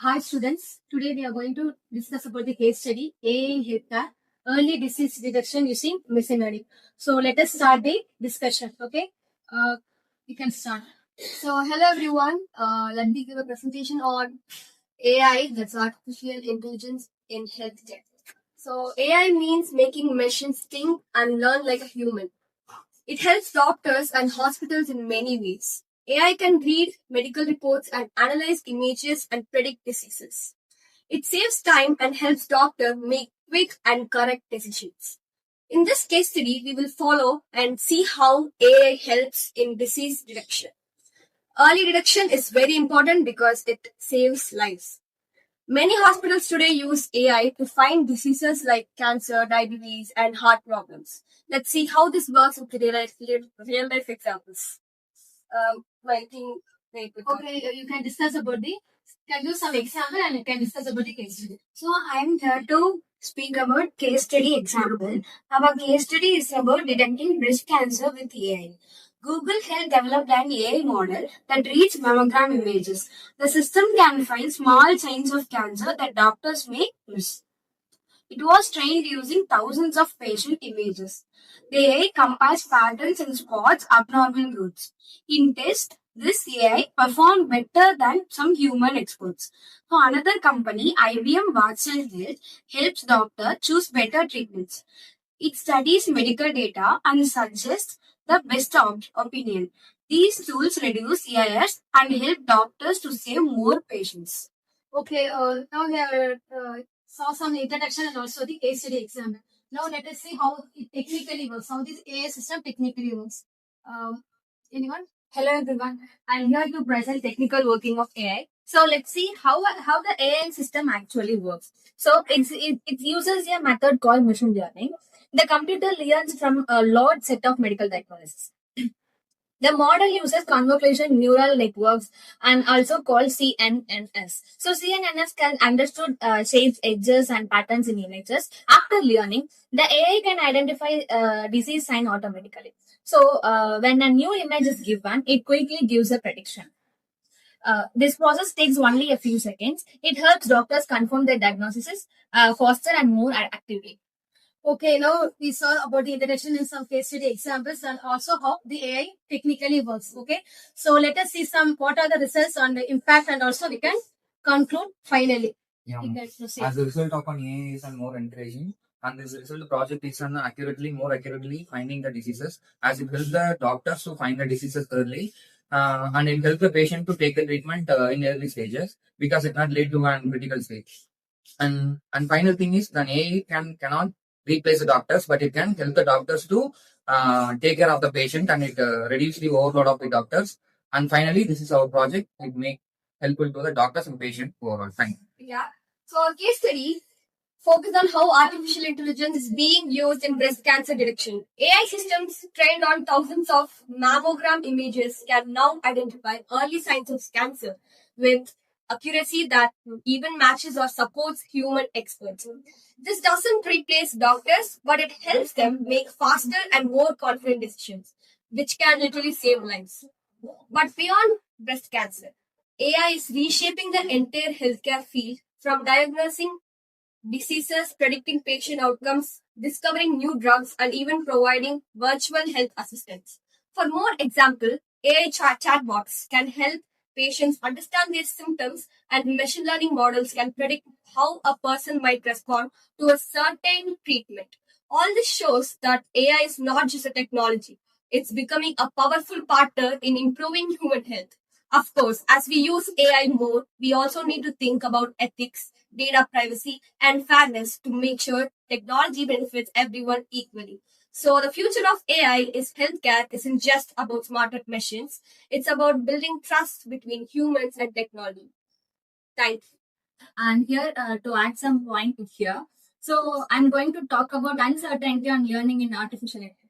Hi students, today we are going to discuss about the case study AI in healthcare, early disease detection using machine learning. So let us start the discussion, okay? We can start. So hello everyone, let me give a presentation on AI, that's artificial intelligence in healthcare. So AI means making machines think and learn like a human. It helps doctors and hospitals in many ways. AI can read medical reports and analyze images and predict diseases. It saves time and helps doctors make quick and correct decisions. In this case study, we will follow and see how AI helps in disease detection. Early detection is very important because it saves lives. Many hospitals today use AI to find diseases like cancer, diabetes, and heart problems. Let's see how this works with real life examples. I think okay, you can discuss about the can do some example and you can discuss about the case study. So I'm here to speak about case study example. Our case study is about detecting breast cancer with AI. Google Health developed an AI model that reads mammogram images. The system can find small signs of cancer that doctors may miss. It was trained using thousands of patient images. The AI compares patterns and spots abnormal growths. In test, this AI performed better than some human experts. So another company, IBM Watson Health, helps doctors choose better treatments. It studies medical data and suggests the best opinion. These tools reduce errors and help doctors to save more patients. Okay, now we are saw some introduction and also the case study example. Now let us see how it technically works, how this AI system technically works. Anyone? Hello everyone. I'm here to present technical working of AI. So let's see how the AI system actually works. So it uses a method called machine learning. The computer learns from a large set of medical diagnoses. The model uses convolution neural networks and also called CNNs. So CNNs can understand shapes, edges, and patterns in images. After learning, the AI can identify disease sign automatically. So when a new image is given, it quickly gives a prediction. This process takes only a few seconds. It helps doctors confirm their diagnoses faster and more actively. Okay, now we saw about the introduction in some case study examples and also how the AI technically works. Okay, so let us see some what are the results on the impact and also we can conclude finally. Yeah. You can proceed. As a result of an AI is an more encouraging, and as a result, the project is an more accurately finding the diseases, as it helps the doctors to find the diseases early, and it helps the patient to take the treatment in early stages because it not lead to an critical stage. And final thing is, the AI cannot replace the doctors, but it can help the doctors to take care of the patient, and it reduce the overload of the doctors. And finally, this is our project. It make helpful to the doctors and patient overall. Thank you. Yeah. So our case study focus on how artificial intelligence is being used in breast cancer detection. AI systems trained on thousands of mammogram images can now identify early signs of cancer with accuracy that even matches or supports human experts. This doesn't replace doctors, but it helps them make faster and more confident decisions, which can literally save lives. But beyond breast cancer, AI is reshaping the entire healthcare field from diagnosing diseases, predicting patient outcomes, discovering new drugs, and even providing virtual health assistance. For more example, AI chatbots can help patients understand their symptoms, and machine learning models can predict how a person might respond to a certain treatment. All this shows that AI is not just a technology, it's becoming a powerful partner in improving human health. Of course, as we use AI more, we also need to think about ethics, data privacy, and fairness to make sure technology benefits everyone equally. So the future of AI is healthcare isn't just about smarter machines. It's about building trust between humans and technology. Thank you. And here to add some point here. So I'm going to talk about uncertainty on learning in artificial intelligence.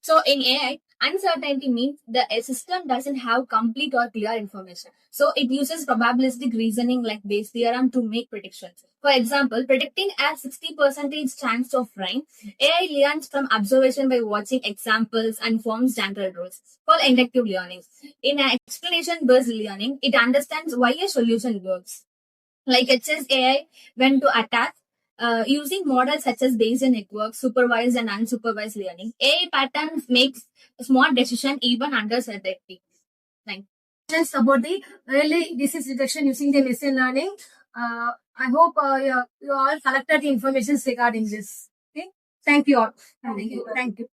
So in AI, uncertainty means the system doesn't have complete or clear information. So it uses probabilistic reasoning like Bayes' theorem to make predictions. For example, predicting a 60% chance of rain, AI learns from observation by watching examples and forms general rules. For inductive learning, in explanation-based learning, it understands why a solution works. like it says AI when to attack. Using models such as Bayesian network, supervised and unsupervised learning, AI patterns makes smart decision even under uncertainty. Thank you. Just about the early disease detection using the machine learning. I hope you all collected the information regarding this. Okay. Thank you all. Thank you.